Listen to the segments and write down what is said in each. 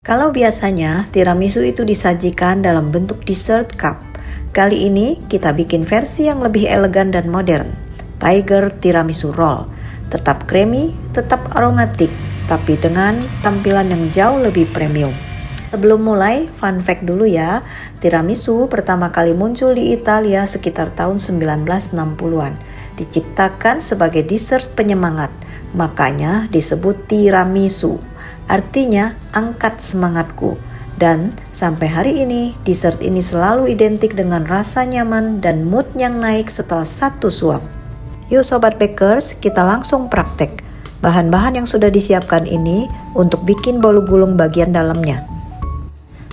Kalau biasanya tiramisu itu disajikan dalam bentuk dessert cup, kali ini kita bikin versi yang lebih elegan dan modern, Tiger Tiramisu Roll. Tetap creamy, tetap aromatik, tapi dengan tampilan yang jauh lebih premium. Sebelum mulai, fun fact dulu ya, tiramisu pertama kali muncul di Italia sekitar tahun 1960-an. Diciptakan sebagai dessert penyemangat, makanya disebut tiramisu. Artinya, angkat semangatku. Dan sampai hari ini, dessert ini selalu identik dengan rasa nyaman dan mood yang naik setelah satu suap. Yuk Sobat Bakers, kita langsung praktek. Bahan-bahan yang sudah disiapkan ini untuk bikin bolu gulung bagian dalamnya.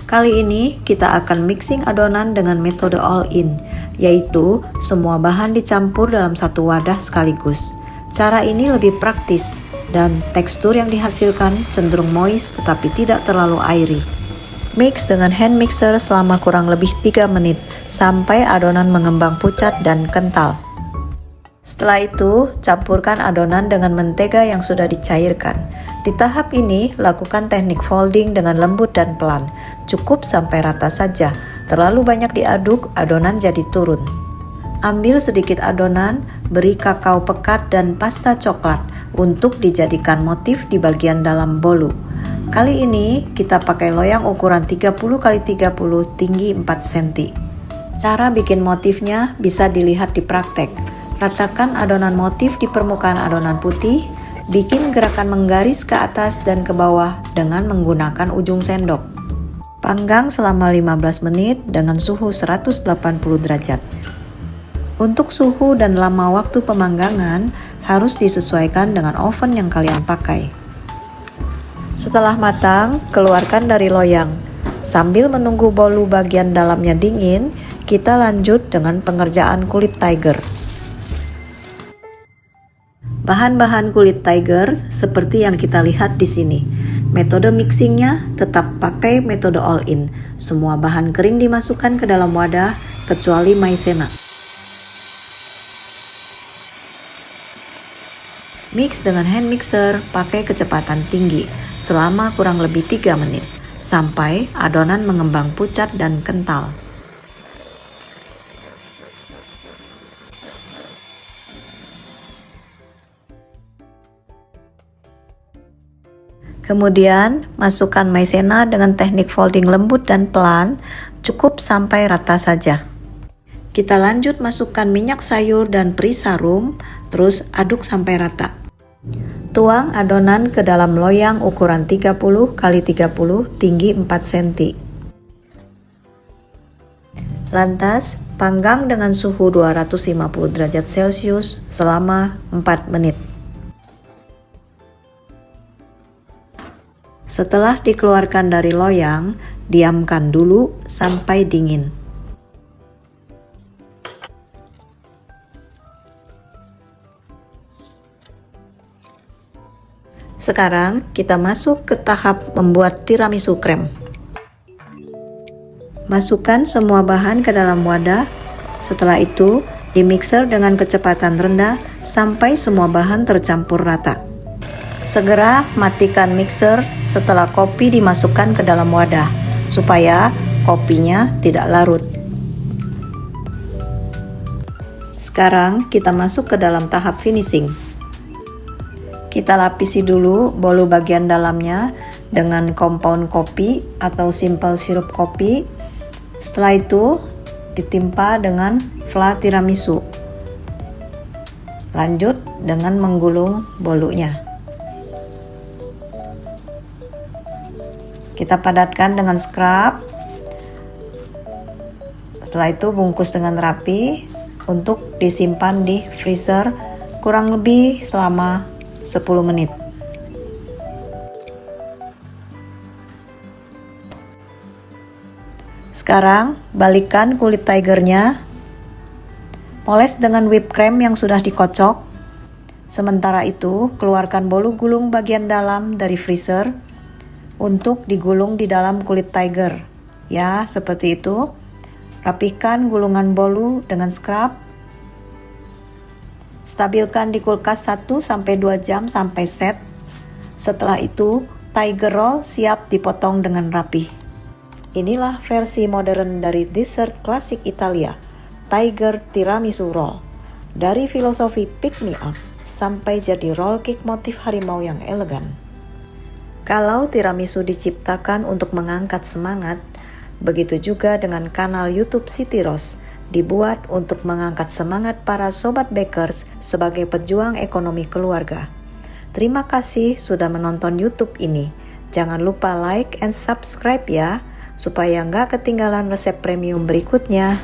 Kali ini kita akan mixing adonan dengan metode all-in, yaitu semua bahan dicampur dalam satu wadah sekaligus. Cara ini lebih praktis dan tekstur yang dihasilkan cenderung moist tetapi tidak terlalu airy. Mix dengan hand mixer selama kurang lebih 3 menit sampai adonan mengembang pucat dan kental. Setelah itu, campurkan adonan dengan mentega yang sudah dicairkan. Di tahap ini, lakukan teknik folding dengan lembut dan pelan. Cukup sampai rata saja. Terlalu banyak diaduk, adonan jadi turun. Ambil sedikit adonan, beri kakao pekat dan pasta coklat untuk dijadikan motif di bagian dalam bolu. Kali ini, kita pakai loyang ukuran 30x30 tinggi 4 cm. Cara bikin motifnya bisa dilihat di praktek. Ratakan adonan motif di permukaan adonan putih, bikin gerakan menggaris ke atas dan ke bawah dengan menggunakan ujung sendok. Panggang selama 15 menit dengan suhu 180 derajat. Untuk suhu dan lama waktu pemanggangan harus disesuaikan dengan oven yang kalian pakai. Setelah matang, keluarkan dari loyang. Sambil menunggu bolu bagian dalamnya dingin, kita lanjut dengan pengerjaan kulit tiger. Bahan-bahan kulit tiger seperti yang kita lihat di sini. Metode mixingnya tetap pakai metode all-in. Semua bahan kering dimasukkan ke dalam wadah kecuali maizena. Mix dengan hand mixer pakai kecepatan tinggi selama kurang lebih 3 menit sampai adonan mengembang pucat dan kental. Kemudian, masukkan maizena dengan teknik folding lembut dan pelan, cukup sampai rata saja. Kita lanjut masukkan minyak sayur dan perisarum, terus aduk sampai rata. Tuang adonan ke dalam loyang ukuran 30x30 tinggi 4 cm. Lantas, panggang dengan suhu 250 derajat Celcius selama 4 menit. Setelah dikeluarkan dari loyang, diamkan dulu sampai dingin. Sekarang kita masuk ke tahap membuat tiramisu krem. Masukkan semua bahan ke dalam wadah. Setelah itu, dimixer dengan kecepatan rendah sampai semua bahan tercampur rata. Segera matikan mixer setelah kopi dimasukkan ke dalam wadah, supaya kopinya tidak larut. Sekarang kita masuk ke dalam tahap finishing. Kita lapisi dulu bolu bagian dalamnya dengan compound kopi atau simple sirup kopi. Setelah itu ditimpa dengan fla tiramisu. Lanjut dengan menggulung bolunya. Kita padatkan dengan scrub. Setelah itu bungkus dengan rapi untuk disimpan di freezer kurang lebih selama 10 menit. Sekarang balikkan kulit tigernya. Poles dengan whipped cream yang sudah dikocok. Sementara itu, keluarkan bolu gulung bagian dalam dari freezer untuk digulung di dalam kulit tiger. Ya, seperti itu. Rapihkan gulungan bolu dengan scrub. Stabilkan di kulkas 1-2 jam sampai set. Setelah itu, Tiger roll siap dipotong dengan rapi. Inilah versi modern dari dessert klasik Italia, Tiger Tiramisu Roll. Dari filosofi pick me up sampai jadi roll cake motif harimau yang elegan. Kalau tiramisu diciptakan untuk mengangkat semangat, begitu juga dengan kanal YouTube Siti Ros, dibuat untuk mengangkat semangat para sobat bakers sebagai pejuang ekonomi keluarga. Terima kasih sudah menonton YouTube ini. Jangan lupa like and subscribe ya, supaya nggak ketinggalan resep premium berikutnya.